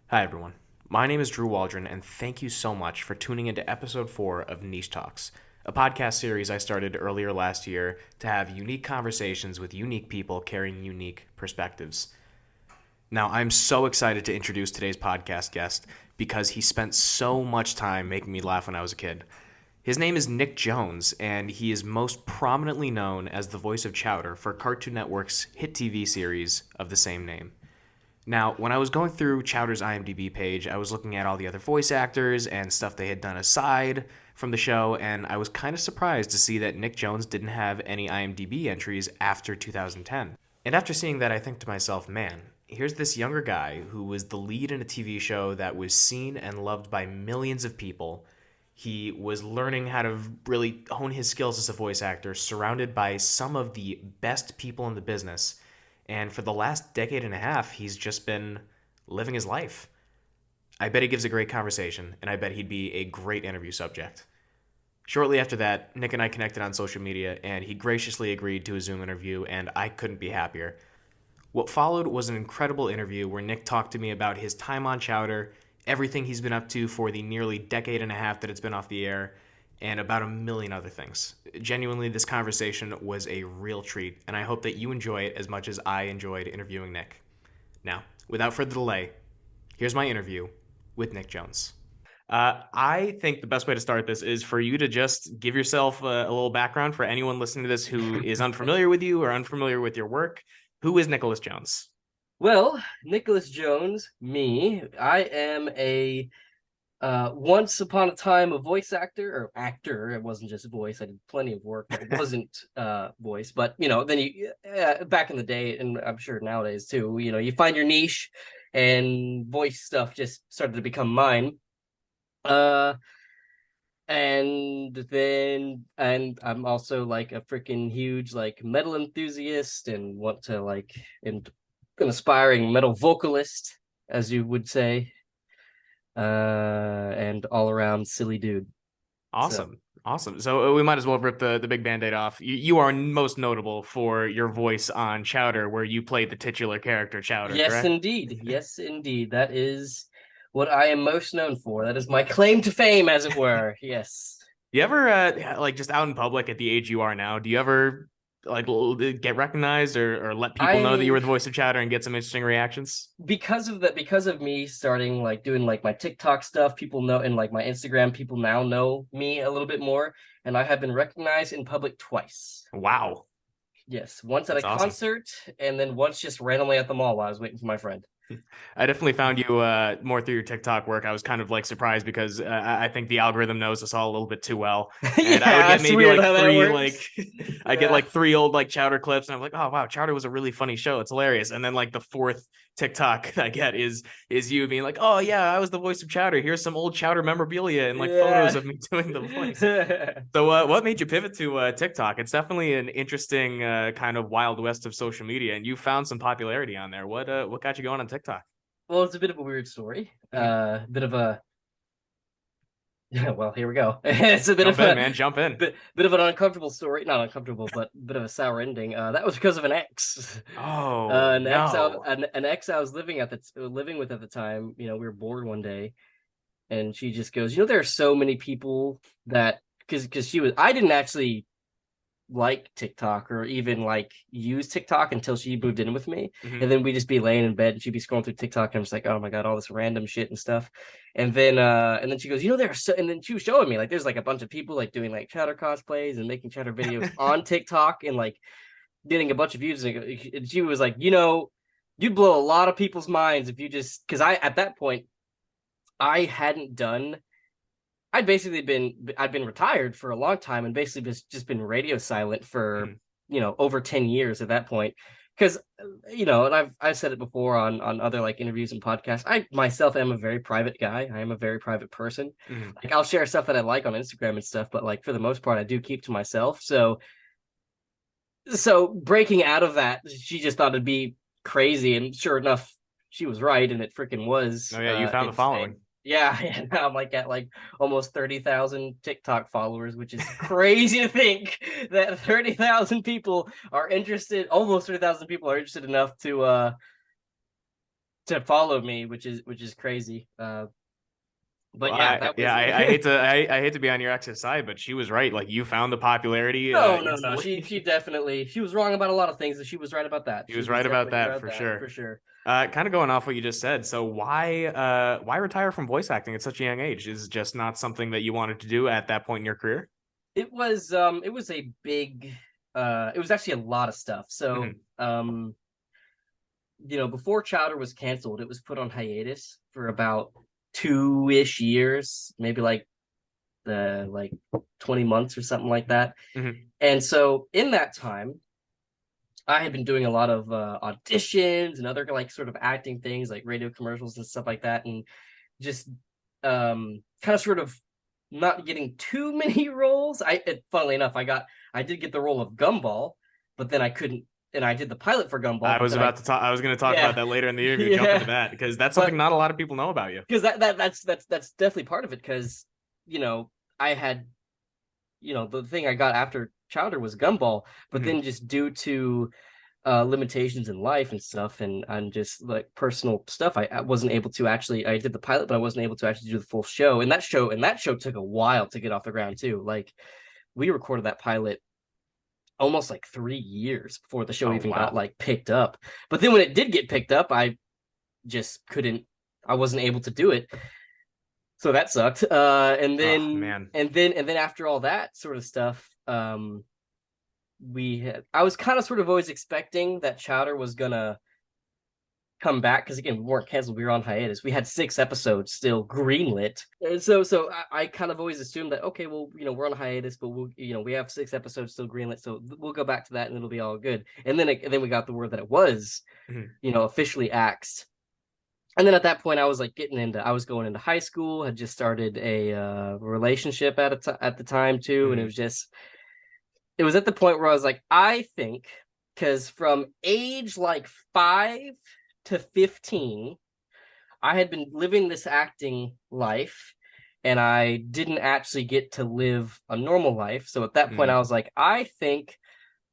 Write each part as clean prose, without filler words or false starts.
Hi, everyone. My name is Drew Waldron, and thank you so much for tuning into episode 4 of Niche Talks, a podcast series I started earlier last year to have unique conversations with unique people carrying unique perspectives. Now, I'm so excited to introduce today's podcast guest because he spent so much time making me laugh when I was a kid. His name is Nick Jones, and he is most prominently known as the voice of Chowder for Cartoon Network's hit TV series of the same name. Now, when I was going through Chowder's IMDb page, I was looking at all the other voice actors and stuff they had done aside from the show, and I was kind of surprised to see that Nick Jones didn't have any IMDb entries after 2010. And after seeing that, I think to myself, man, here's this younger guy who was the lead in a TV show that was seen and loved by millions of people. He was learning how to really hone his skills as a voice actor, surrounded by some of the best people in the business. And for the last decade and a half, he's just been living his life. I bet he gives a great conversation, and I bet he'd be a great interview subject. Shortly after that, Nick and I connected on social media, and he graciously agreed to a Zoom interview, and I couldn't be happier. What followed was an incredible interview where Nick talked to me about his time on Chowder, everything he's been up to for the nearly decade and a half that it's been off the air, and about a million other things. Genuinely, this conversation was a real treat, and I hope that you enjoy it as much as I enjoyed interviewing Nick. Now, without further delay, here's my interview with Nick Jones. I think the best way to start this is for you to just give yourself a little background for anyone listening to this who is unfamiliar with you or unfamiliar with your work. Who is Nicholas Jones? Well, Nicholas Jones, me. I am a once upon a time a voice actor or actor. It wasn't just voice. I did plenty of work that wasn't voice. But then you back in the day, and I'm sure nowadays too. You find your niche, and voice stuff just started to become mine. Uh, and I'm also like a freaking huge like metal enthusiast and want to like and an aspiring metal vocalist, as you would say, and all around silly dude. So Awesome. Awesome. So we might as well rip the big band-aid off. You are most notable for your voice on Chowder, where you played the titular character Chowder, yes, correct? indeed, yes, indeed, that is what I am most known for. That is my claim to fame, as it were. Yes. You ever like just out in public at the age you are now, do you ever like get recognized or let people know that you I were the voice of Chowder and get some interesting reactions? Because of that, because of me starting like doing like my TikTok stuff, people know, and like my Instagram, people now know me a little bit more, and I have been recognized in public twice. Wow. Yes, once at a That's awesome. concert, and then once just randomly at the mall while I was waiting for my friend. I definitely found you more through your TikTok work. I was kind of like surprised because I think the algorithm knows us all a little bit too well. And I would Yeah, get it's maybe weird like how that three works. I get Yeah. like three old like Chowder clips, and I'm like, oh wow, Chowder was a really funny show. It's hilarious. And then like the fourth TikTok I get is you being like, oh yeah, I was the voice of Chowder. Here's some old Chowder memorabilia and like photos Yeah. of me doing the voice. So, what made you pivot to TikTok? It's definitely an interesting kind of wild west of social media, and you found some popularity on there. What got you going on TikTok? Well, it's a bit of a weird story. Mhm. Bit of a Yeah, well, here we go. It's a bit Jump of in, a man. Jump in. bit of an uncomfortable story. Not uncomfortable, but a bit of a sour ending. That was because of an ex. Oh no. An ex I was living with at the time. We were bored one day, and she just goes, there are so many people that because she was I didn't actually like TikTok or even like use TikTok until she moved in with me. Hmm. And then we'd just be laying in bed and she'd be scrolling through TikTok and I'm just like, oh my God, all this random shit and stuff. And then she goes, there are so and then she was showing me like there's like a bunch of people like doing like Chowder cosplays and making Chowder videos on TikTok and like getting a bunch of views. And she was like, you'd blow a lot of people's minds if you just because I at that point I hadn't done I'd been retired for a long time and basically just been radio silent for Hmm. over 10 years at that point because and I've said it before on other like interviews and podcasts. I myself am a very private guy. I am a very private person. Hmm. Like I'll share stuff that I like on Instagram and stuff, but like for the most part I do keep to myself. So breaking out of that, she just thought it'd be crazy, and sure enough she was right, and it freaking was Oh yeah, you found the insane. following. Yeah, and now I'm like at like almost 30,000 TikTok followers, which is crazy to think that 30,000 people are interested, almost 30,000 people are interested enough to follow me, which is crazy. But Well, yeah, that was I hate to be on your ex's side, but she was right. Like you found the popularity no. She instantly. definitely she was wrong about a lot of things, and she was right about that. She She was was right about definitely that right about for that sure. for sure. Kind of going off what you just said. So why retire from voice acting at such a young age? Is it just not something that you wanted to do at that point in your career? It was a big it was actually a lot of stuff. So Hmm. before Chowder was canceled, it was put on hiatus for about 2-ish years, maybe like 20 months or something like that. Hmm. And so in that time, I had been doing a lot of auditions and other like sort of acting things like radio commercials and stuff like that, and just kind of sort of not getting too many roles. Funnily enough, I did get the role of Gumball, but then I couldn't, and I did the pilot for Gumball, I but was then I about to talk. I was going to talk about yeah that later in the interview. Jump into yeah, that because that's something but not a lot of people know about you. because that's definitely part of it because you know I had the thing I got after Chowder was Gumball, but Hmm. then just due to limitations in life and stuff and just like personal stuff I wasn't able to actually I did the pilot, but I wasn't able to actually do the full show, and that show took a while to get off the ground too. Like we recorded that pilot almost like 3 years before the show Oh even got wow. like picked up, but then when it did get picked up I wasn't able to do it, so that sucked. And Oh then man. after all that sort of stuff, I was kind of sort of always expecting that Chowder was gonna come back because again we weren't canceled, we were on hiatus, we had 6 episodes still greenlit, and so I kind of always assumed that okay, well we're on hiatus, but we'll we have 6 episodes still greenlit, so we'll go back to that and it'll be all good. And then we got the word that it was Mhm. officially axed. And then at that point I was going into high school, had just started a relationship at the time too, and Mhm. it was at the point where I was like, I think, because from age like 5 to 15, I had been living this acting life and I didn't actually get to live a normal life. So at that point, Mhm. I was like, I think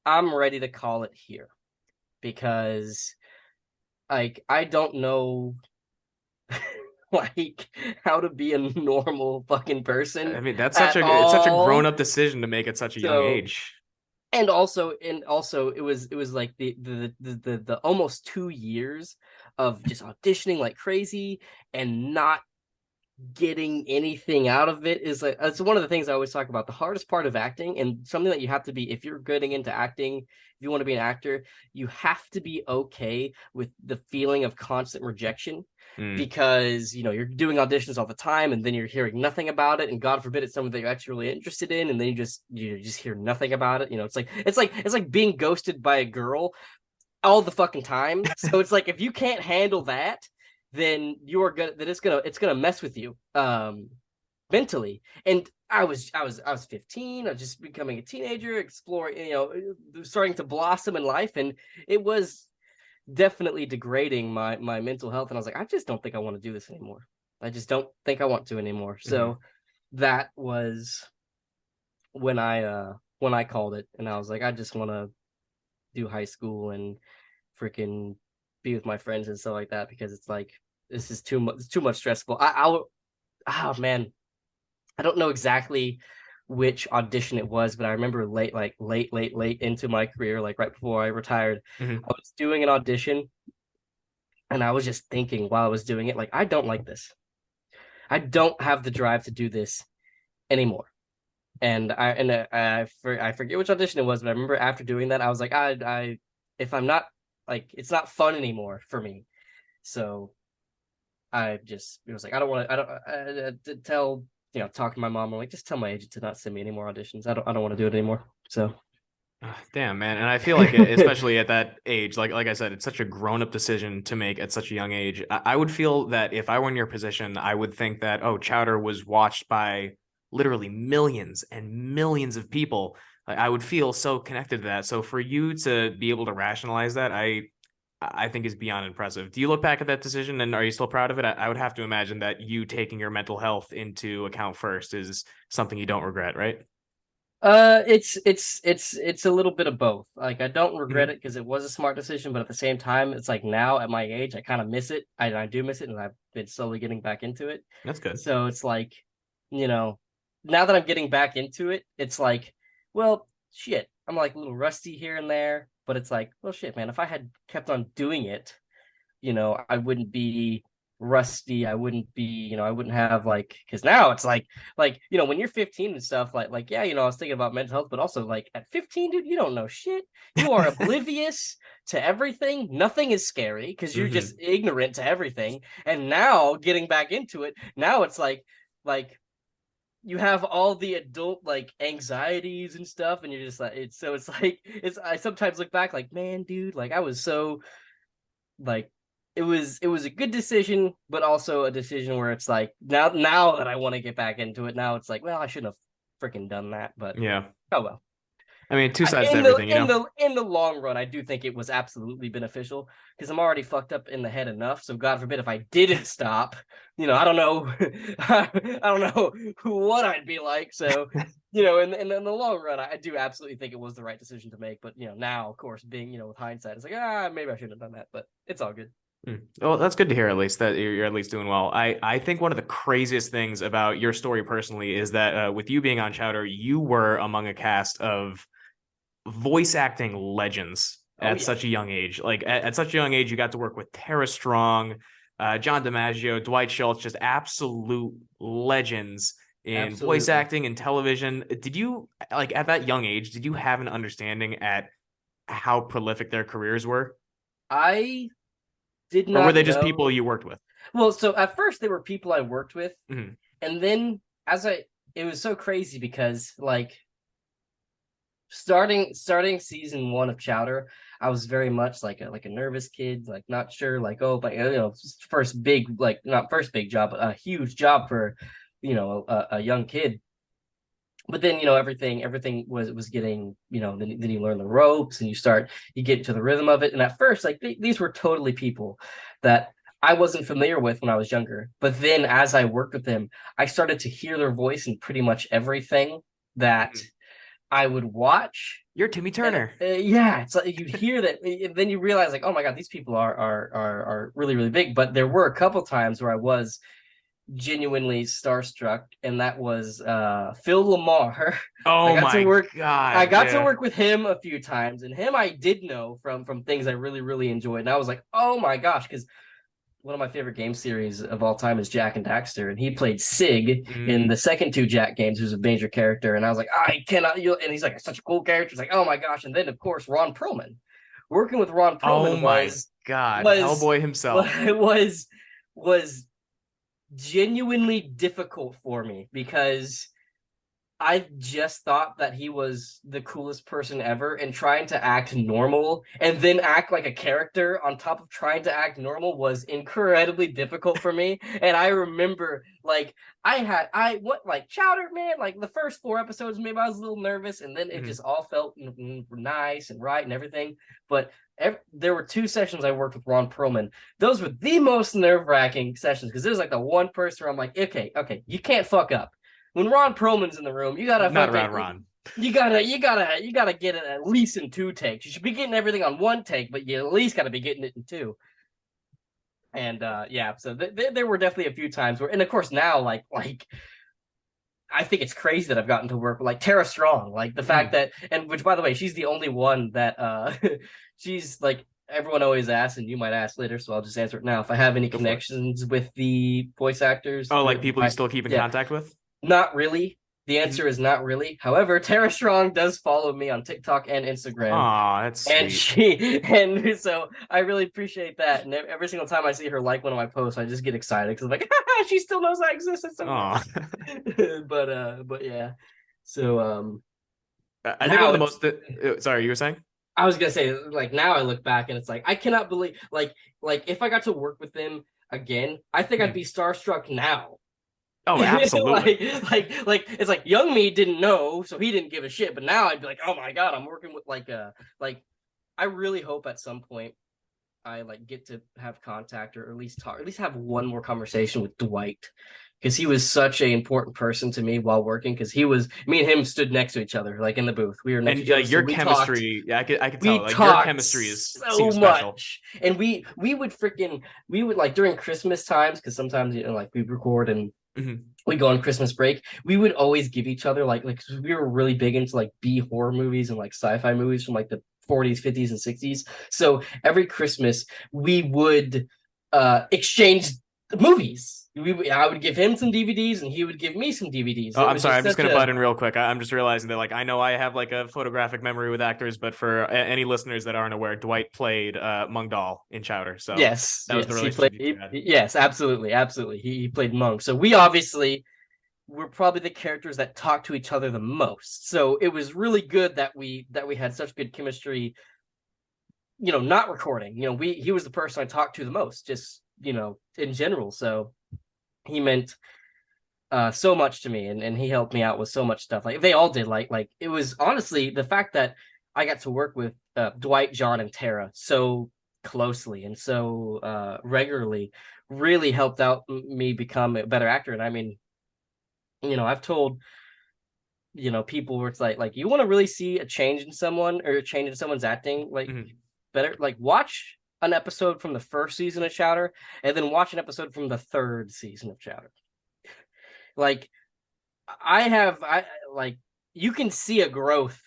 I'm ready to call it here because, like, I don't know, like, how to be a normal fucking person I mean, that's such at a it's such a grown all. up decision to make at such a young So age. and also it was like the almost 2 years of just auditioning like crazy and not getting anything out of it is like it's one of the things I always talk about. The hardest part of acting, and something that you have to be if you're getting into acting, if you want to be an actor, you have to be okay with the feeling of constant rejection, Mm. because you're doing auditions all the time and then you're hearing nothing about it, and God forbid it's someone that you're actually really interested in, and then you just hear nothing about it. It's like being ghosted by a girl all the fucking time. So it's like if you can't handle that, then you are gonna that it's gonna mess with you mentally. And I was 15, I was just becoming a teenager, exploring, starting to blossom in life, and it was definitely degrading my mental health. And I was like, I just don't think I want to do this anymore. I just don't think I want to anymore. Mhm. So that was when I called it, and I was like, I just want to do high school and freaking be with my friends and stuff like that, because it's like this is too much. It's too much stressful. Oh man, I don't know exactly which audition it was, but I remember late into my career, like right before I retired, I Mhm. was doing an audition and I was just thinking while I was doing it, like I don't like this. I don't have the drive to do this anymore. And I forget which audition it was, but I remember after doing that, I was like, I if I'm not like it's not fun anymore for me. So I just it was like I don't tell talk to my mom. I'm like, just tell my agent to not send me any more auditions. I don't want to do it anymore. So Ah, damn, man. And I feel like, especially at that age, like I said, it's such a grown up decision to make at such a young age. I would feel that if I were in your position, I would think that, oh, Chowder was watched by literally millions and millions of people. Like, I would feel so connected to that. So for you to be able to rationalize that, I think is beyond impressive. Do you look back at that decision and are you still proud of it? I would have to imagine that you taking your mental health into account first is something you don't regret, right? It's a little bit of both. Like I don't regret Hmm. it because it was a smart decision, but at the same time, it's like now at my age, I kind of miss it. I do miss it, and I've been slowly getting back into it. That's good. So it's like, you know, now that I'm getting back into it, it's like, well, shit, I'm like a little rusty here and there, but it's like, well, shit, man, if I had kept on doing it, I wouldn't be rusty. I wouldn't be, I wouldn't have like because now it's like when you're 15 and stuff, like yeah, I was thinking about mental health, but also like at 15, dude, you don't know shit. You are oblivious to everything. Nothing is scary because you're just Hmm. ignorant to everything. And now getting back into it, now it's like you have all the adult like anxieties and stuff, and you're just like it's like it's I sometimes look back like, man, dude, like I was so like it was a good decision, but also a decision where it's like now that I want to get back into it, now it's like, well, I shouldn't have freaking done that, but Yeah. oh well. I mean, two sides to In the everything, you in know? the in the long run, I do think it was absolutely beneficial because I'm already fucked up in the head enough. So God forbid if I didn't stop, I don't know, I don't know what I'd be like. So in the long run, I do absolutely think it was the right decision to make. But now, of course, being with hindsight, it's like maybe I shouldn't have done that, but it's all good. Hmm. Well, that's good to hear, at least that you're at least doing well. I think one of the craziest things about your story personally is that with you being on Chowder, you were among a cast of voice acting legends Oh at yeah, such a young age. Like at such a young age, you got to work with Tara Strong, John DiMaggio, Dwight Schultz, just absolute legends in voice absolutely. acting and television. Did you, like, at that young age, did you have an understanding at how prolific their careers were? I did Or were not they just people know. you worked with? Well, so at first they were people I worked with, Mm-hmm. and then as I it was so crazy because like starting season one of Chowder, I was very much like a nervous kid, like not sure, like oh, but first big like not first big job, but a huge job for a young kid. But then everything was getting then you learn the ropes and you get into the rhythm of it. And at first, like these were totally people that I wasn't familiar with when I was younger. But then as I worked with them, I started to hear their voice in pretty much everything that Mm-hmm. I would watch. You're Timmy And Turner. yeah, it's like you hear that, and then you realize like, oh my god, these people are really really big. But there were a couple times where I was genuinely starstruck, and that was Phil Lamar. I Oh got to my work. I God. got to Yeah. work with him a few times, and him I did know from things I really really enjoyed, and I was like, oh my gosh, because one of my favorite game series of all time is Jack and Daxter, and he played Sig in Mm. the second two Jack games, who's a major character, and I was like, I cannot. And he's like such a cool character. It's like, oh my gosh, and then of course Ron Perlman. Working with Ron Oh Perlman my God. was Hellboy himself. was genuinely difficult for me because I just thought that he was the coolest person ever, and trying to act normal and then act like a character on top of trying to act normal was incredibly difficult for me. And I remember like I what like Chowder, man, like the first four episodes maybe I was a little nervous, and then it Mhm. just all felt nice and right and everything. But there were two sessions I worked with Ron Perlman. Those were the most nerve-wracking sessions because there's like the one person where I'm like, okay, you can't fuck up when Ron Perlman's in the room, you gotta Not fucking around Ron. you gotta get it at least in two takes. You should be getting everything on one take, but you at least gotta be getting it in two. And yeah, so there were definitely a few times where, and of course now, like I think it's crazy that I've gotten to work with like Tara Strong, like the fact Mm. that, and which by the way, she's the only one that she's like everyone always asks, and you might ask later, so I'll just answer it now. If I have any Go for it. connections with the voice actors, Oh, like people you still keep in yeah, contact with? not really. The Mhm. answer is not really. However, Tara Strong does follow me on TikTok and Instagram, Aw, that's and sweet. and so I really appreciate that. And every single time I see her like one of my posts, I just get excited because I'm like, she still knows I exist. It's so Aw. good. But yeah. So I think one of now the it's. most. Sorry, you were saying? I was gonna say like now I look back and it's like I cannot believe like if I got to work with them again, I think I'd Mhm. be starstruck now. Oh, absolutely. like like it's like young me didn't know, so he didn't give a shit. But now I'd be like, oh my god, I'm working with like I really hope at some point I like get to have contact or at least talk, at least have one more conversation with Dwight because he was such an important person to me while working. Because me and him stood next to each other, like in the booth. We were next to And each other, so your chemistry, yeah, I could tell. we Like your talked chemistry is so seems special. much, and we would like during Christmas times, because sometimes like we record and Hmm. we go on Christmas break. We would always give each other like 'cause we were really big into like B horror movies and like sci-fi movies from like the 40s, 50s, and 60s. So every Christmas we would exchange movies. I would give him some DVDs and he would give me some DVDs. Oh, And it I'm was sorry. just I'm just such gonna a butt in real quick. I'm just realizing that like I know I have like a photographic memory with actors, but for any listeners that aren't aware, Dwight played Mung Dahl in Chowder, so yes, that was the yes. He played relationship you two had. yes, absolutely, absolutely. He played Monk. So we obviously were probably the characters that talked to each other the most. So it was really good that we had such good chemistry, not recording. He was the person I talked to the most, just, in general. So he meant so much to me, and he helped me out with so much stuff. Like they all did. Like it was honestly the fact that I got to work with Dwight, John, and Tara so closely and so regularly really helped out me become a better actor. And I mean, I've told people where it's like you want to really see a change in someone or a change in someone's acting, like Mhm. better like watch an episode from the first season of Chowder and then watch an episode from the third season of Chowder. Like I like you can see a growth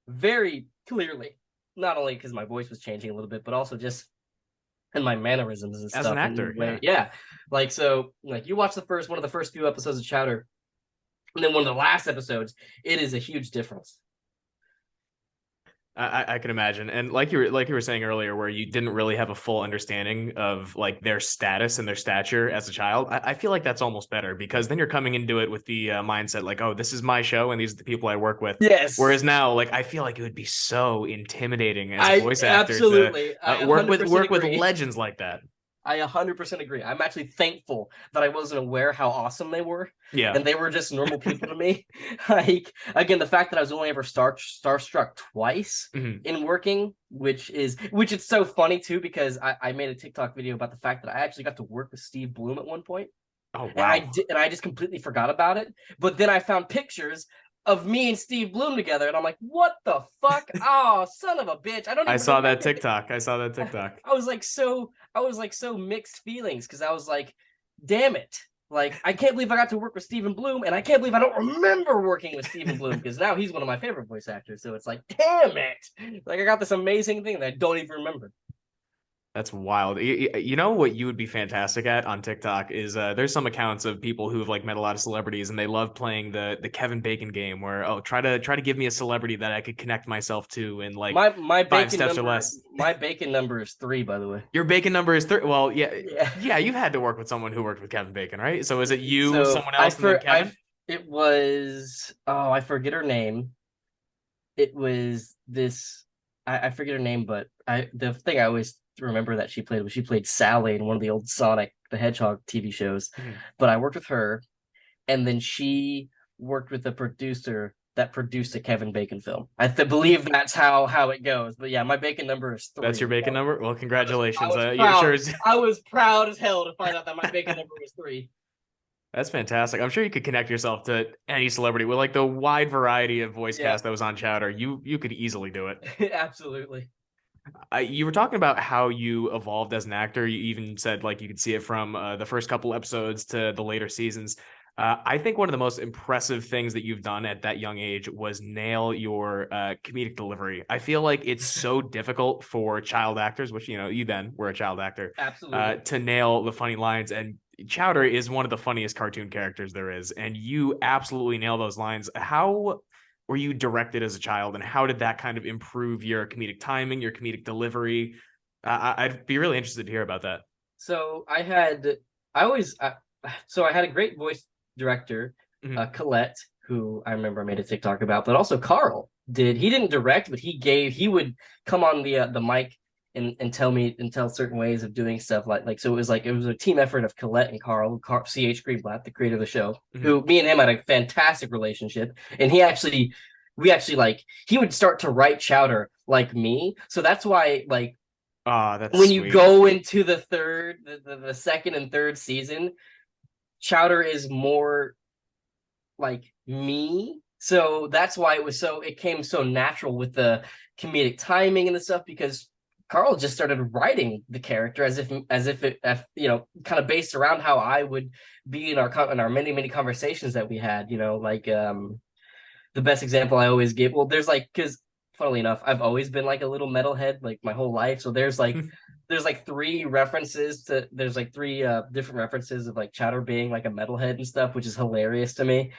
very clearly, not only because my voice was changing a little bit, but also just in my mannerisms and As an stuff and actor, way, yeah. yeah. Like so, like you watch the first one of the first few episodes of Chowder, and then one of the last episodes, it is a huge difference. I can imagine, and like you were saying earlier, where you didn't really have a full understanding of like their status and their stature as a child. I feel like that's almost better because then you're coming into it with the mindset like, oh, this is my show and these are the people I work with. Yes, Whereas now, like, I feel like it would be so intimidating as a I voice actor to absolutely, I work 100% with agree. legends like that. I 100% agree. I'm actually thankful that I wasn't aware how awesome they were, Yeah. and they were just normal people to me. Like again, the fact that I was only ever starstruck twice Mhm. in working, which is so funny too, because I made a TikTok video about the fact that I actually got to work with Steve Bloom at one point, Oh and I wow. did, and I just completely forgot about it. But then I found pictures of me and Steve Bloom together, and I'm like, what the fuck? Oh, son of a bitch! I don't I even saw that remember. TikTok. I saw that TikTok. I was like so mixed feelings because I was like, damn it. Like, I can't believe I got to work with Stephen Bloom, and I can't believe I don't remember working with Stephen Bloom because now he's one of my favorite voice actors. So it's like, damn it. Like, I got this amazing thing that I don't even remember. That's wild. You know what you would be fantastic at on TikTok is there's some accounts of people who've like met a lot of celebrities and they love playing the Kevin Bacon game where oh try to give me a celebrity that I could connect myself to in like My 5 steps or less. bacon number is 3, by the way. Your Bacon number is 30. Well, yeah, Yeah. yeah. You've had to work with someone who worked with Kevin Bacon, right? So is it you, So someone else, and then I Kevin? it was I forget her name. It was this I forget her name, but the thing I always remember that she played was she played Sally in one of the old Sonic the Hedgehog TV shows. Mhm. But I worked with her, and then she worked with the producer that produced a Kevin Bacon film. Believe that's how it goes. But yeah, my Bacon number is That's your 3. Bacon number. Well, I congratulations. was Yeah, sure. proud. I was proud as hell to find out that my Bacon number was 3. That's fantastic. I'm sure you could connect yourself to any celebrity with like the wide variety of voice Yeah, cast that was on Chowder. You could easily do it. absolutely. You were talking about how you evolved as an actor. You even said like you could see it from the first couple episodes to the later seasons. I think one of the most impressive things that you've done at that young age was nail your comedic delivery. I feel like it's so difficult for child actors, which you then were a child actor, Absolutely. to nail the funny lines. And Chowder is one of the funniest cartoon characters there is, and you absolutely nail those lines. How were you directed as a child, and how did that kind of improve your comedic timing, your comedic delivery? I'd be really interested to hear about that. So I always, so I had a great voice director, Mhm. Colette, who I remember I made a TikTok about, but also Carl he didn't direct, but he would come on the mic and tell certain ways of doing stuff so it was a team effort of Colette and CH Greenblatt, the creator of the show, Mhm. who me and him had a fantastic relationship, and we actually like he would start to write Chowder like me, so that's why like Ah, that's when you sweet. go into the second and third season, Chowder is more like me. So that's why it came so natural with the comedic timing and the stuff, because Carl just started writing the character as if it kind of based around how I would be in our many conversations that we had, like the best example I always give. Well, there's like, because funnily enough, I've always been like a little metalhead like my whole life. So there's like three different references of like Chowder being like a metalhead and stuff, which is hilarious to me.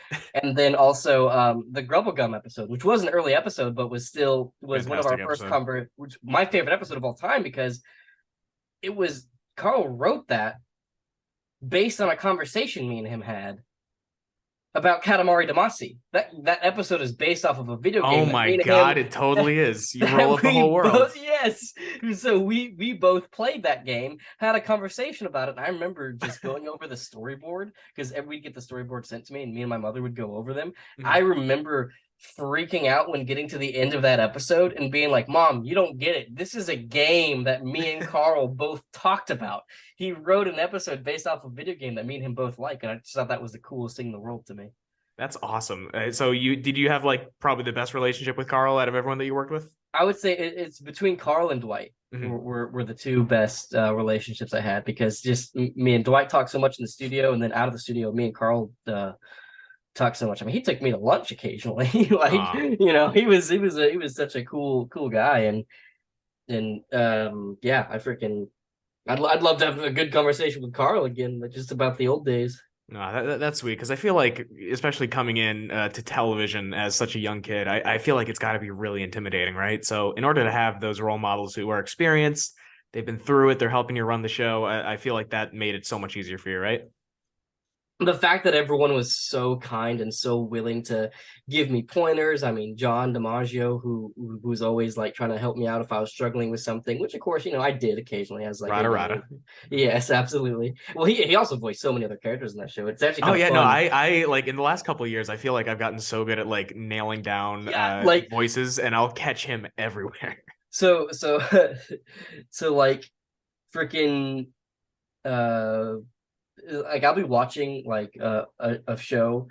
And then also the Grubblegum episode, which was an early episode, but was one of our Fantastic first episode. which my favorite episode of all time, because it was Carl wrote that based on a conversation me and him had about Katamari Damacy. That episode is based off of a video Oh game that my me and him God, it totally is. You roll that up the we whole world. both yes. So we both played that game, had a conversation about it, and I remember just going over the storyboard, because we'd get the storyboard sent to me, and me and my mother would go over them. I Mhm. remember freaking out when getting to the end of that episode and being like, "Mom, you don't get it. This is a game that me and Carl both talked about. He wrote an episode based off a video game that me and him both like," and I just thought that was the coolest thing in the world to me. That's awesome. So you have like probably the best relationship with Carl out of everyone that you worked with? I would say it's between Carl and Dwight Mhm. were the two best relationships I had, because just me and Dwight talk so much in the studio, and then out of the studio, me and Carl talk so much. I mean, he took me to lunch occasionally. Like, Ah, he was such a cool guy, and yeah, I'd love to have a good conversation with Carl again, like just about the old days. no, that's sweet because I feel like, especially coming in to television as such a young kid, I feel like it's got to be really intimidating, right? So, in order to have those role models who are experienced, they've been through it, they're helping you run the show, I feel like that made it so much easier for you, right? The fact that everyone was so kind and so willing to give me pointers. I mean, John DiMaggio, who's always like trying to help me out if I was struggling with something, which of course, I did occasionally as like a Rada young. rada. Yes, absolutely. Well, he also voiced so many other characters in that show. It's actually Oh kind of yeah, no, fun. I like in the last couple of years, I feel like I've gotten so good at like nailing down Yeah, like voices, and I'll catch him everywhere. so so like freaking uh like I'll be watching like a show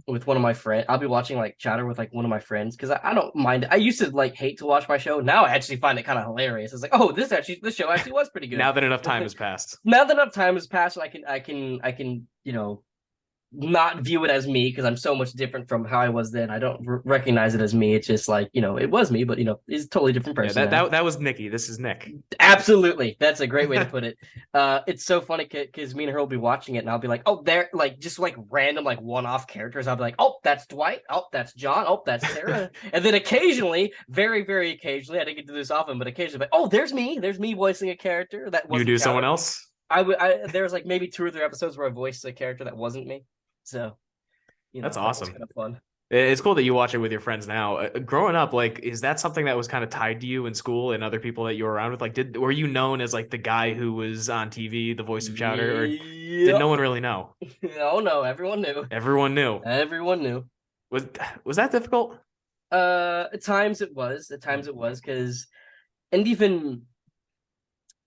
with one of my friends. I'll be watching like Chowder with like one of my friends, because I don't mind. I used to like hate to watch my show. Now I actually find it kind of hilarious. It's like, oh, this show actually was pretty good. Now that enough time has passed. Now that enough time has passed, I can not view it as me, because I'm so much different from how I was then. I don't recognize it as me. It's just like, it was me, but it's a totally different Yeah, person that now. that that was Nikki. This is Nick. Absolutely. That's a great way to put it. It's so funny because me and her will be watching it, and I'll be like, oh, they're like just like random, like one-off characters. I'll be like, oh, that's Dwight. Oh, that's John. Oh, that's Sarah. And then occasionally, very, very occasionally, I didn't get to do this often, but occasionally, like, oh, there's me. There's me voicing a character that You wasn't do someone Chowder. else? There's like maybe 2 or 3 episodes where I voiced a character that wasn't me. So, That's that was awesome. kind of fun. It's cool that you watch it with your friends now. Growing up, like, is that something that was kind of tied to you in school and other people that you were around with? Like, were you known as like the guy who was on TV, the voice of Chowder, or did no Yep. one really know? Oh no, everyone knew. Everyone knew. Everyone knew. Was was that difficult? At times it was. At times it was, because and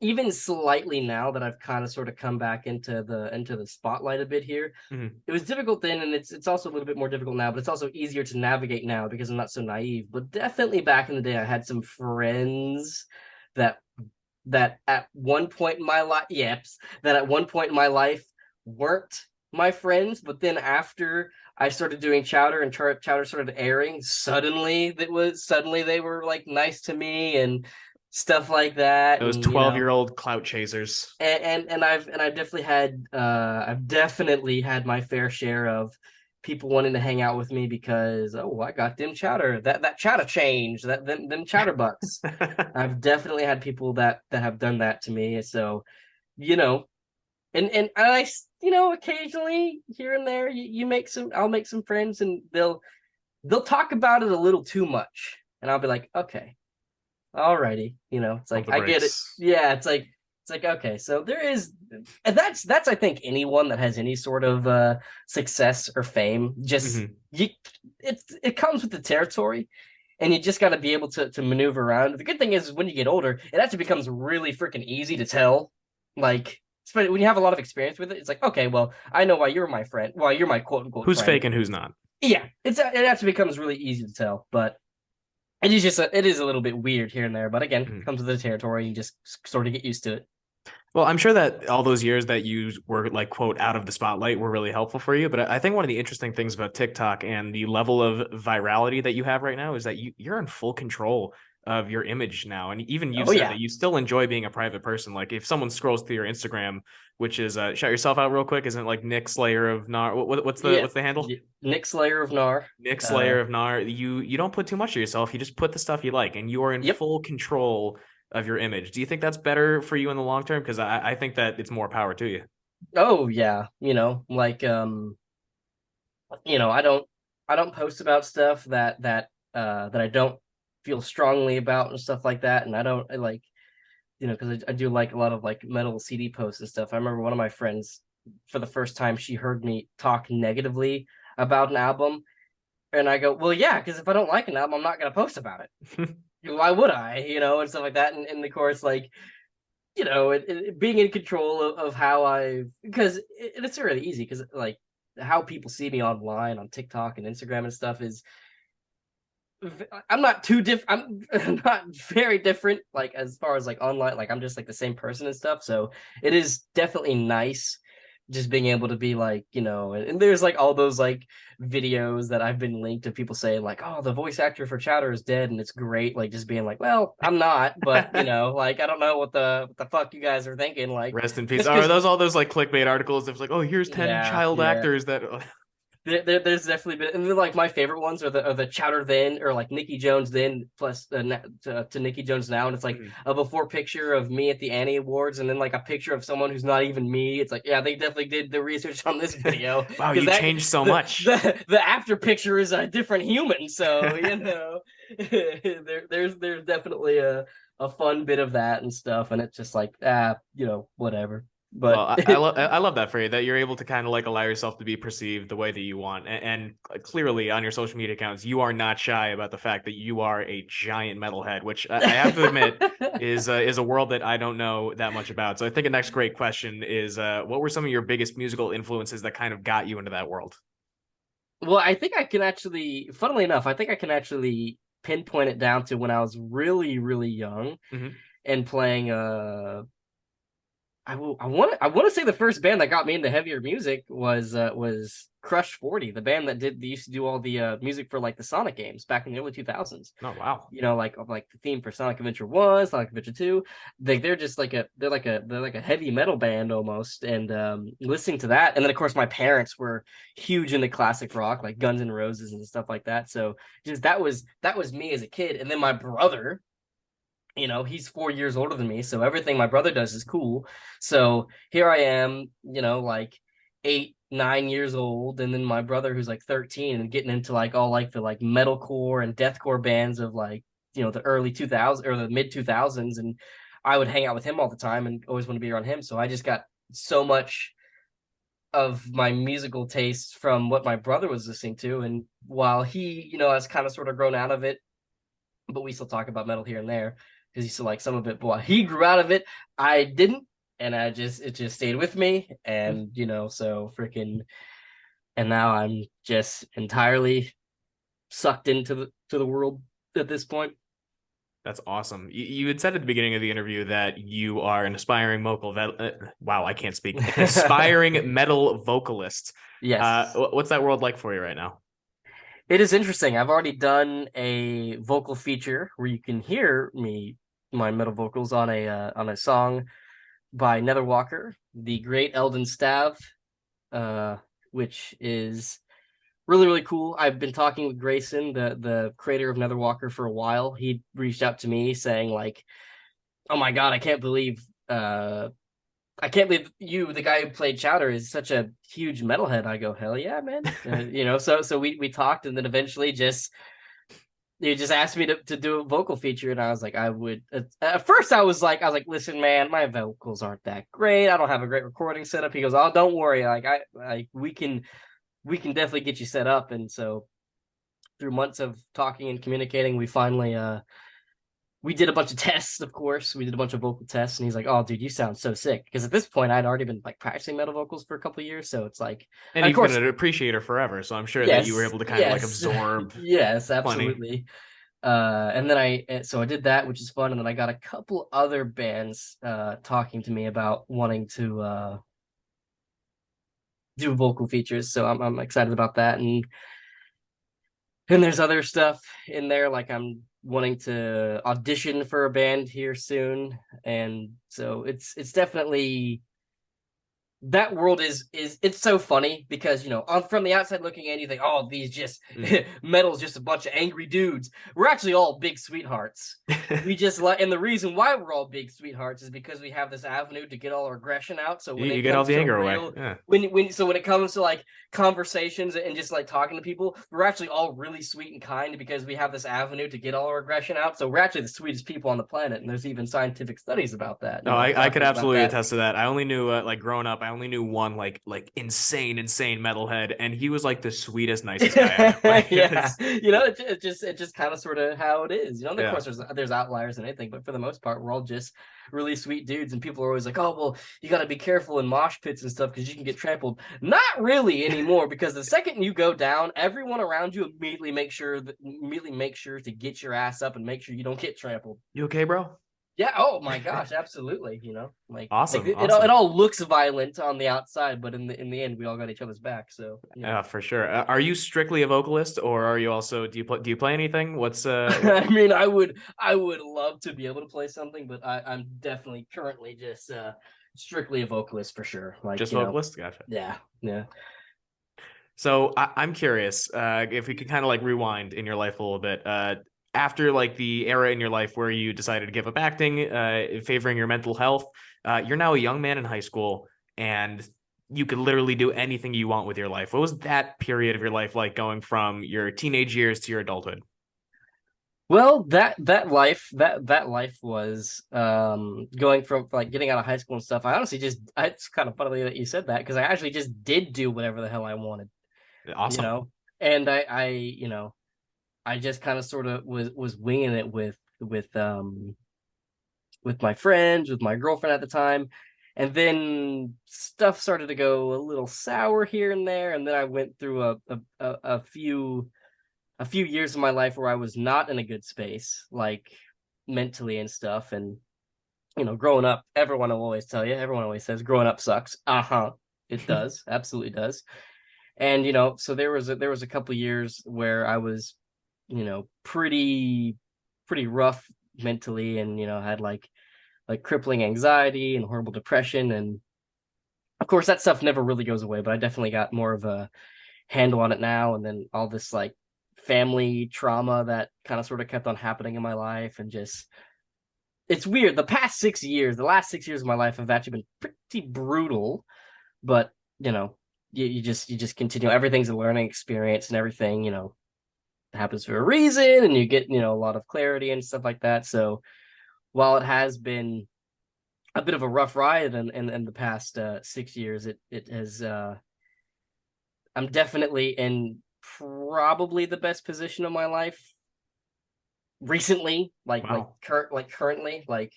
even slightly now that I've kind of sort of come back into the spotlight a bit here. Mhm. It was difficult then, and it's also a little bit more difficult now, but it's also easier to navigate now because I'm not so naive. But definitely back in the day, I had some friends that that at one point in my life, yeps, that at one point in my life weren't my friends, but then after I started doing Chowder and Chowder started airing, suddenly they were like nice to me and stuff like that, Those and 12-year-old clout chasers. I've definitely had my fair share of people wanting to hang out with me because, oh, I got them Chowder, that Chowder change, that them Chowder bucks. I've definitely had people that have done that to me. So, you know, and occasionally here and there, I'll make some friends, and they'll talk about it a little too much, and I'll be like, okay, alrighty, it's Pump like the I get it. brakes. Yeah, it's like okay, so there is, and that's I think anyone that has any sort of success or fame, just Mhm. it comes with the territory, and you just got to be able to maneuver around. The good thing is when you get older, it actually becomes really freaking easy to tell, like, when you have a lot of experience with it, it's like, okay, well, I know why you're my friend, why you're my quote unquote Who's friend. fake and who's not? Yeah, it actually becomes really easy to tell, but it is a little bit weird here and there. But again, Mhm. comes with the territory, you just sort of get used to it. Well, I'm sure that all those years that you were like quote out of the spotlight were really helpful for you. But I think one of the interesting things about TikTok and the level of virality that you have right now is that you're in full control of your image now. And even you've Oh said yeah, that you still enjoy being a private person. Like if someone scrolls through your Instagram, which is shout yourself out real quick, isn't it like Nick Slayer of Nar? yeah. What's the handle? Nick Slayer of Nar. Nick Uh, Slayer of Nar. You don't put too much of yourself. You just put the stuff you like, and you are in yep. full control of your image. Do you think that's better for you in the long term? Because I think that it's more power to you. Oh yeah. I don't post about stuff that I don't feel strongly about and stuff like that, and I don't like because I do like a lot of like metal CD posts and stuff. I remember one of my friends for the first time she heard me talk negatively about an album, and I go, well, yeah, because if I don't like an album, I'm not gonna post about it. Why would I? And stuff like that. And of course, like being in control of how because it's really easy because like how people see me online on TikTok and Instagram and stuff is I'm not too different. I'm not very different, like as far as like online. Like I'm just like the same person and stuff. So it is definitely nice just being able to be like, and there's like all those like videos that I've been linked to people saying like, oh, the voice actor for Chowder is dead, and it's great. Like just being like, well, I'm not, but like I don't know what the fuck you guys are thinking. Like Rest in peace. just Are because, those all those like clickbait articles? It's like, oh, here's 10 yeah, child yeah. actors that. There's definitely been, and then like my favorite ones are the Chowder then, or like Nicky Jones then plus to Nicky Jones now, and it's like Mhm. a before picture of me at the Annie Awards, and then like a picture of someone who's not even me. It's like, yeah, they definitely did the research on this video Wow, because you that changed so the much. the after picture is a different human, so there's definitely a fun bit of that and stuff, and it's just like whatever, Well, but I love that for you that you're able to kind of like allow yourself to be perceived the way that you want, and clearly on your social media accounts, you are not shy about the fact that you are a giant metalhead, which I have to admit is a world that I don't know that much about. So I think a next great question is, what were some of your biggest musical influences that kind of got you into that world? Well, I think I can actually, funnily enough, I think I can actually pinpoint it down to when I was really, really young Hmm. and playing I want to say the first band that got me into heavier music was Crush 40, the band that they used to do all the music for like the Sonic games back in the early 2000s. Oh wow, Like the theme for Sonic Adventure 1, Sonic Adventure 2. They're just like they're like a heavy metal band almost, and listening to that, and then of course my parents were huge into classic rock like Guns N' Roses and stuff like that. So just that was me as a kid, and then my brother, he's 4 years older than me, so everything my brother does is cool. So here I am, like 8, 9 years old, and then my brother who's like 13 and getting into like all like the like metalcore and deathcore bands of like the early 2000s or the mid 2000s, and I would hang out with him all the time and always want to be around him. So I just got so much of my musical taste from what my brother was listening to, and while he has kind of sort of grown out of it, but we still talk about metal here and there because he still like some of it. But while he grew out of it, I didn't, and it just stayed with me, and so freaking, and now I'm just entirely sucked into the world at this point. that's awesome. You had said at the beginning of the interview that you are an aspiring wow, I can't speak. An aspiring metal vocalist. Yes, What's that world like for you right now? it is interesting. I've already done a vocal feature where you can hear my metal vocals on a song by Nether Walker, the great Eldon Stav, uh, which is really really cool. I've been talking with Grayson, the creator of Netherwalker, for a while. He reached out to me saying like, "Oh my god, I can't believe you, the guy who played Chowder, is such a huge metalhead." I go, "Hell yeah, man!" So we talked, and then eventually just he just asked me to do a vocal feature, and I was like, I would. At first, I was like, listen, man, my vocals aren't that great. I don't have a great recording setup. He goes, oh, don't worry, we can definitely get you set up. And so through months of talking and communicating, we finally we did a bunch of tests, of course. We did a bunch of vocal tests, and he's like, "Oh, dude, you sound so sick." Because at this point, I'd already been like practicing metal vocals for a couple of years, so it's like, And and of you've been course, an appreciator forever, so I'm sure that you were yes, able to kind of like yes, absorb yes, plenty. absolutely. And then I did that, which is fun, and then I got a couple other bands talking to me about wanting to do vocal features, so I'm excited about that, and there's other stuff in there, like I'm wanting to audition for a band here soon, and so it's definitely that world is it's so funny because on from the outside looking in you think, oh, these just Mm. metal's just a bunch of angry dudes. We're actually all big sweethearts. We just like, and the reason why we're all big sweethearts is because we have this avenue to get all our aggression out. So when You it get all comes the to anger away. real Yeah. when it comes to like conversations and just like talking to people, we're actually all really sweet and kind because we have this avenue to get all our aggression out. So we're actually the sweetest people on the planet, and there's even scientific studies about that, No, I could talking about absolutely that. attest to that. I only knew like growing up, I only knew one like insane metalhead, and he was like the sweetest, nicest guy ever. Like it Yeah, was, it just kind of sort of how it is. Of yeah. course, there's outliers and anything, but for the most part, we're all just really sweet dudes. And people are always like, "Oh, well, you got to be careful in mosh pits and stuff because you can get trampled." Not really anymore, because the second you go down, everyone around you immediately make sure to get your ass up and make sure you don't get trampled. You okay, bro? Yeah. Oh my gosh, absolutely. Like Awesome, it awesome. all looks violent on the outside, but in the end, we all got each other's back. So For sure. Are you strictly a vocalist, or are you also do you play anything? What's I mean, I would love to be able to play something, but I'm definitely currently just strictly a vocalist for sure. Like, just vocalist? Gotcha. yeah, yeah. So I'm curious if we could kind of like rewind in your life a little bit. After like the era in your life where you decided to give up acting, favoring your mental health, you're now a young man in high school, and you could literally do anything you want with your life. What was that period of your life like, going from your teenage years to your adulthood? Well, that life was going from like getting out of high school and stuff. I honestly just it's kind of funny that you said that because I actually just did do whatever the hell I wanted, you Awesome. know. And I just kind of sort of was winging it with my friends, with my girlfriend at the time. And then stuff started to go a little sour here and there. And then I went through a few years of my life where I was not in a good space, like mentally and stuff. And growing up, everyone always says growing up sucks. Uh-huh. It does, absolutely does. And so there was a couple years where I was, pretty rough mentally, and had like crippling anxiety and horrible depression. And of course that stuff never really goes away, but I definitely got more of a handle on it now. And then all this like family trauma that kind of sort of kept on happening in my life, and just it's weird. The last 6 years of my life have actually been pretty brutal, but you just continue. Everything's a learning experience, and everything happens for a reason, and you get a lot of clarity and stuff like that. So while it has been a bit of a rough ride in the past 6 years, it has I'm definitely in probably the best position of my life recently, Wow. currently, like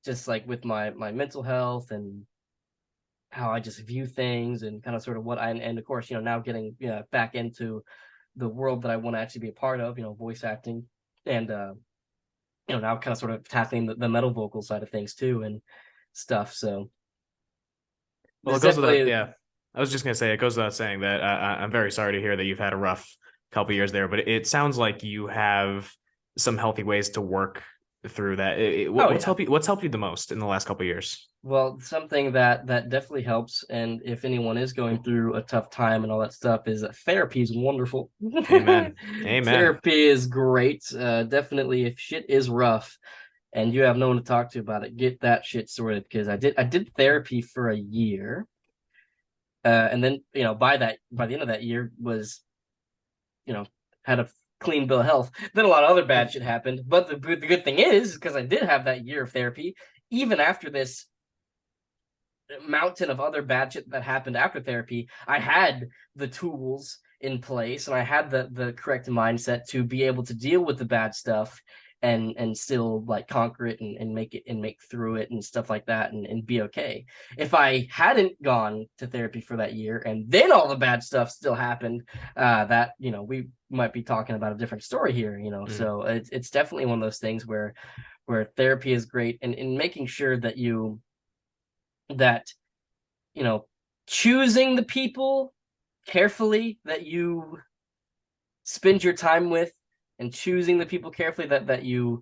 just like with my mental health and how I just view things, and kind of sort of what and of course now getting back into the world that I want to actually be a part of, voice acting, and now kind of sort of tackling the metal vocal side of things too and stuff. So Well, it this goes without, definitely. yeah. I was just gonna say it goes without saying that I'm very sorry to hear that you've had a rough couple years there, but it sounds like you have some healthy ways to work through that. Oh What's yeah. helped you the most in the last couple years? Well, something that definitely helps, and if anyone is going through a tough time and all that stuff, is that therapy is wonderful. Amen. Amen. Therapy is great. Definitely, if shit is rough and you have no one to talk to about it, get that shit sorted. Because I did therapy for a year, and then by the end of that year was had a clean bill of health. Then a lot of other bad shit happened, but the good thing is, because I did have that year of therapy, even after this mountain of other bad shit that happened after therapy, I had the tools in place, and I had the correct mindset to be able to deal with the bad stuff and still like conquer it and make it and make through it and stuff like that and be okay. If I hadn't gone to therapy for that year and then all the bad stuff still happened, that we might be talking about a different story here. Mm. So it's definitely one of those things where therapy is great, and in making sure that you know choosing the people carefully that you spend your time with, and choosing the people carefully that you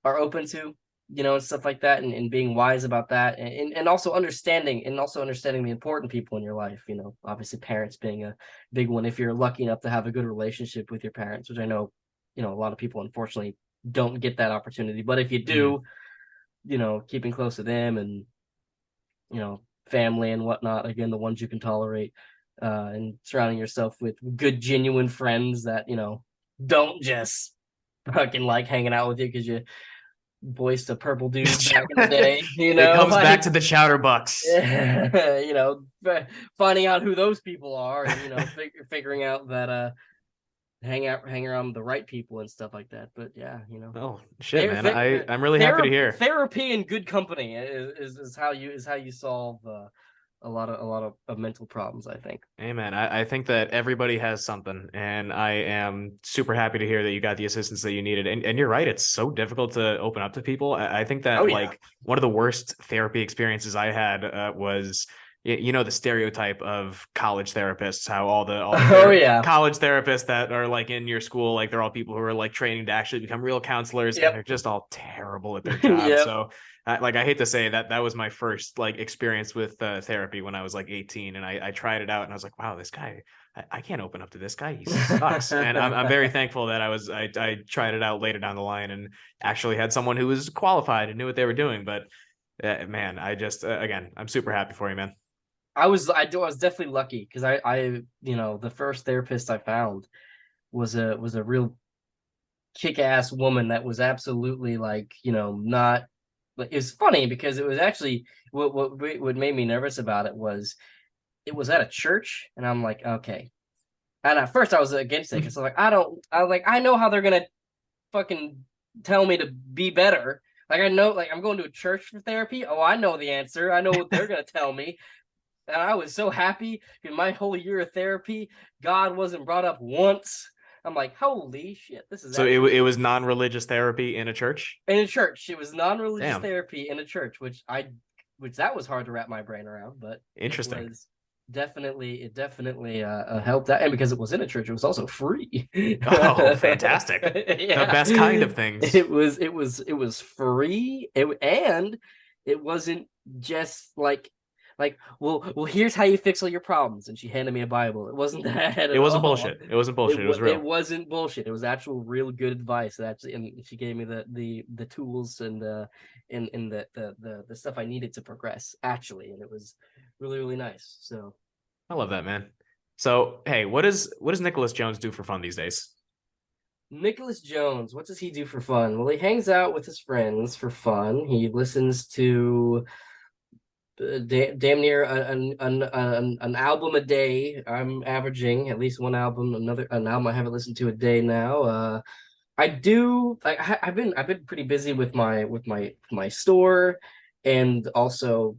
are open to, and stuff like that, and being wise about that, and also understanding the important people in your life. Obviously parents being a big one, if you're lucky enough to have a good relationship with your parents, which I know, a lot of people unfortunately don't get that opportunity. But if you Mm. do, keeping close to them, and family and whatnot, again, the ones you can tolerate, and surrounding yourself with good genuine friends that don't just fucking like hanging out with you because you voiced a purple dude back in the day, It comes back like to the Chowder Bucks. finding out who those people are, and figuring out that hang around with the right people and stuff like that. But yeah, Oh shit, man! I'm really happy to therapy, hear. therapy and good company is how you solve a lot of mental problems, I think. Hey man, I think that everybody has something, and I am super happy to hear that you got the assistance that you needed. And you're right, it's so difficult to open up to people. I think Oh that yeah. like one of the worst therapy experiences I had was the stereotype of college therapists, how Oh yeah. college therapists that are like in your school, like they're all people who are like training to actually become real counselors, and Yep. they're just all terrible at their job. Yep. So I hate to say that was my first like experience with therapy when I was like 18, and I tried it out, and I was like, wow, this guy, I can't open up to this guy. He sucks. And I'm very thankful that I tried it out later down the line and actually had someone who was qualified and knew what they were doing. But man, I just again, I'm super happy for you, man. I was definitely lucky because the first therapist I found was a real kick-ass woman that was absolutely like, not like, it's funny because it was actually what made me nervous about it was it was at a church, and I'm like, okay. And at first I was against it because I was like, I know how they're gonna fucking tell me to be better. Like I know, like I'm going to a church for therapy. Oh, I know the answer. I know what they're gonna tell me. And I was so happy in my whole year of therapy, God wasn't brought up once. I'm like, holy shit, this is So actually it was non-religious therapy in a church. in a church. It was non-religious Damn, therapy in a church, which that was hard to wrap my brain around, but it interesting. was it definitely helped out, and because it was in a church, it was also free. Oh, fantastic! The Yeah, best kind of things. it was free, and it wasn't just like well here's how you fix all your problems, and she handed me a Bible. It wasn't that It at wasn't all. bullshit. It wasn't bullshit. It was It real. wasn't bullshit. It was actual real good advice. Actually, and she gave me the tools and the stuff I needed to progress, actually, and it was really really nice. So I love that, man. So hey, what does Nicholas Jones do for fun these days? Nicholas Jones, what does he do for fun? Well, he hangs out with his friends for fun. He listens to damn near an album a day. I'm averaging at least an album I haven't listened to a day now. I do. I've been pretty busy with my store, and also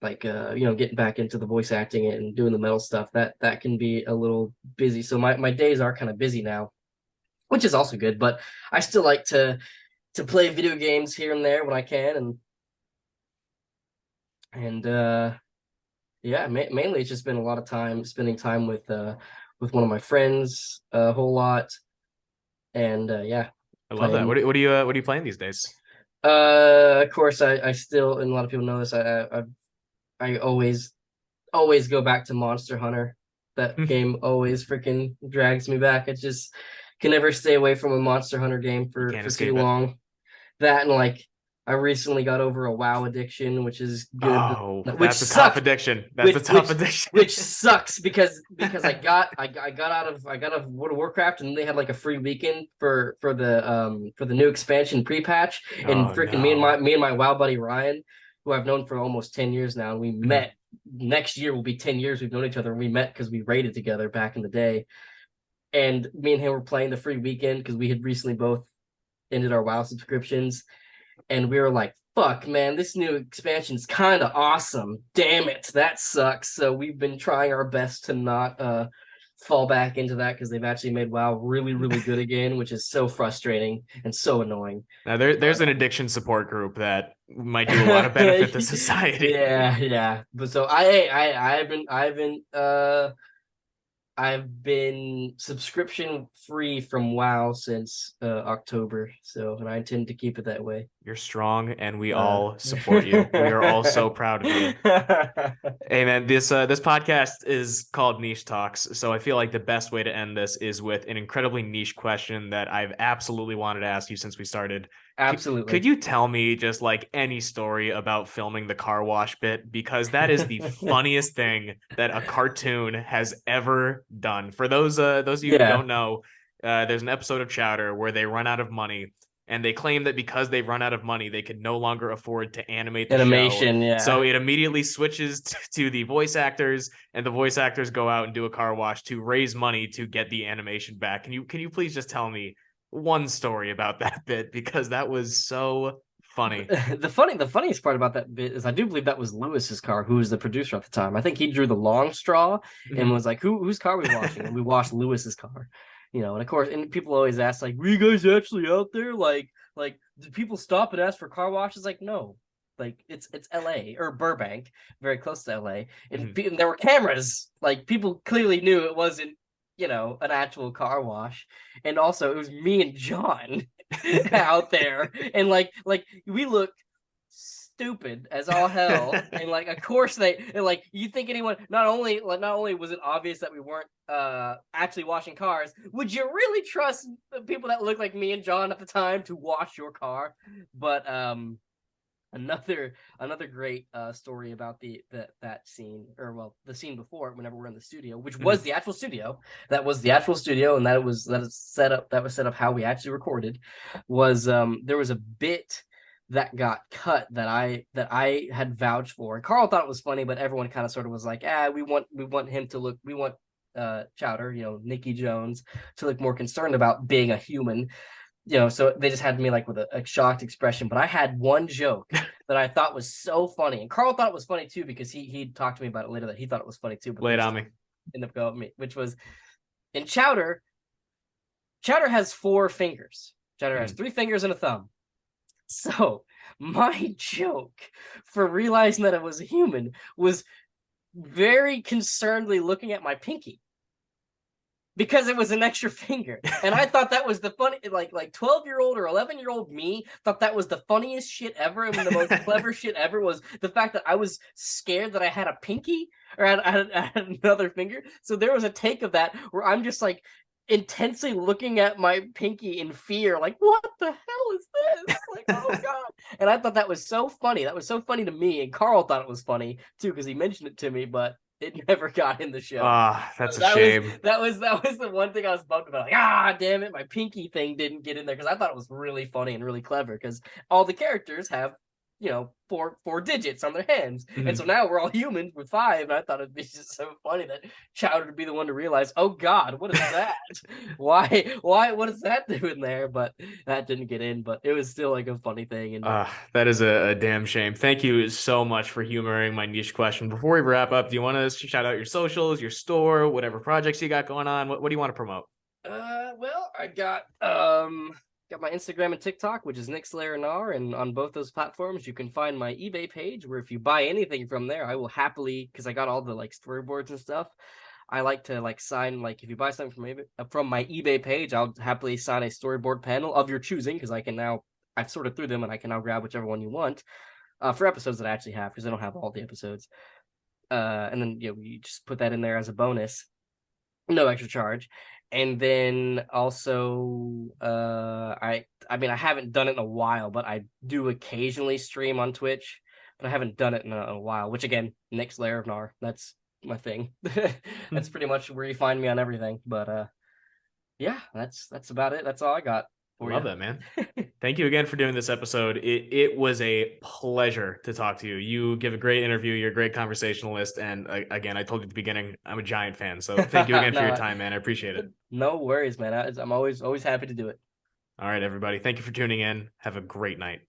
getting back into the voice acting and doing the metal stuff. That can be a little busy. So my days are kind of busy now, which is also good. But I still like to play video games here and there when I can, and yeah, mainly it's just been a lot of time spending time with one of my friends a whole lot, and yeah, I love that. playing. What are you playing these days? Of course, I still, and a lot of people know this. I always go back to Monster Hunter. That game always freaking drags me back. It just can never stay away from a Monster Hunter game You for can't too escape it. long. That, and like I recently got over a WoW addiction, which is good, Oh, which that's a tough sucks, addiction. That's a which tough which addiction. which sucks because I got out of World of Warcraft, and they had like a free weekend for the new expansion pre-patch, and Oh freaking no. me and my WoW buddy Ryan, who I've known for almost 10 years now, and we met next year will be 10 years we've known each other, and we met because we raided together back in the day, and me and him were playing the free weekend because we had recently both ended our WoW subscriptions, and we were like, fuck, man, this new expansion's kind of awesome. Damn it, that sucks. So we've been trying our best to not fall back into that because they've actually made WoW really, really good again, which is so frustrating and so annoying. Now there's an addiction support group that might do a lot of benefit to society. Yeah, yeah. But so I've been subscription free from WoW since October, so and I intend to keep it that way. You're strong, and we Uh, all support you. We are all so proud of you. Hey man, this podcast is called Niche Talks, so I feel like the best way to end this is with an incredibly niche question that I've absolutely wanted to ask you since we started. Absolutely. Could you tell me just like any story about filming the car wash bit? Because that is the funniest thing that a cartoon has ever done. For those of you who Yeah. don't know, there's an episode of Chowder where they run out of money, and they claim that because they've run out of money, they could no longer afford to animate the show. Animation, yeah. So it immediately switches to the voice actors, and the voice actors go out and do a car wash to raise money to get the animation back. Can you please just tell me one story about that bit, because that was so funny. The funniest part about that bit is I do believe that was Lewis's car, who was the producer at the time. I think he drew the long straw and was like, whose car are we washing? And we washed Lewis's car. And of course, and people always ask, like, were you guys actually out there? Like, did people stop and ask for car washes? Like, no. Like it's LA or Burbank, very close to LA. And there were cameras. Like people clearly knew it wasn't, an actual car wash. And also it was me and John out there. And like we look stupid as all hell. And like of course you think anyone not only was it obvious that we weren't actually washing cars, would you really trust the people that look like me and John at the time to wash your car? But another great story about that scene, or well, the scene before, whenever we're in the studio, which was the actual studio, that was set up how we actually recorded, was there was a bit that got cut that I had vouched for, and Carl thought it was funny, but everyone kind of sort of was like, we want him to look, we want Chowder, Nicky Jones, to look more concerned about being a human. So they just had me like with a shocked expression. But I had one joke that I thought was so funny, and Carl thought it was funny too, because he talked to me about it later that he thought it was funny too. But lay it on me. End up going with me, which was in Chowder. Chowder has 4 fingers. Chowder has 3 fingers and a thumb. So my joke for realizing that it was a human was very concernedly looking at my pinky, because it was an extra finger. And I thought that was the funny, like 12-year-old or 11-year-old me thought that was the funniest shit ever. And the most clever shit ever was the fact that I was scared that I had a pinky, or I had another finger. So there was a take of that where I'm just like intensely looking at my pinky in fear, like, what the hell is this? Like, oh God. And I thought that was so funny. That was so funny to me. And Carl thought it was funny too, because he mentioned it to me, but it never got in the show. That's a shame. That was the one thing I was bummed about. Like, damn it, my pinky thing didn't get in there, because I thought it was really funny and really clever, because all the characters have, four digits on their hands. And so now we're all humans with 5, and I thought it'd be just so funny that Chowder would be the one to realize, oh God, what is that? why what does that do in there? But that didn't get in, but it was still like a funny thing. And that is a damn shame. Thank you so much for humoring my niche question. Before we wrap up, do you want to shout out your socials, your store, whatever projects you got going on? What do you want to promote? Well, I got my Instagram and TikTok, which is NickSlayerNar, and on both those platforms you can find my eBay page, where if you buy anything from there, I will happily, because I got all the like storyboards and stuff, I like to like sign, like if you buy something from my eBay page, I'll happily sign a storyboard panel of your choosing, because I've sorted through them and I can now grab whichever one you want for episodes that I actually have, because I don't have all the episodes. And then you just put that in there as a bonus, no extra charge. And then also, I haven't done it in a while, but I do occasionally stream on Twitch, but I haven't done it in a while, which again, next layer of Nar, that's my thing. That's pretty much where you find me on everything. But yeah, that's about it. That's all I got. Love that, man. Thank you again for doing this episode. It was a pleasure to talk to you. You give a great interview. You're a great conversationalist. And again, I told you at the beginning, I'm a giant fan. So thank you again for your time, man. I appreciate it. No worries, man. I'm always happy to do it. All right, everybody. Thank you for tuning in. Have a great night.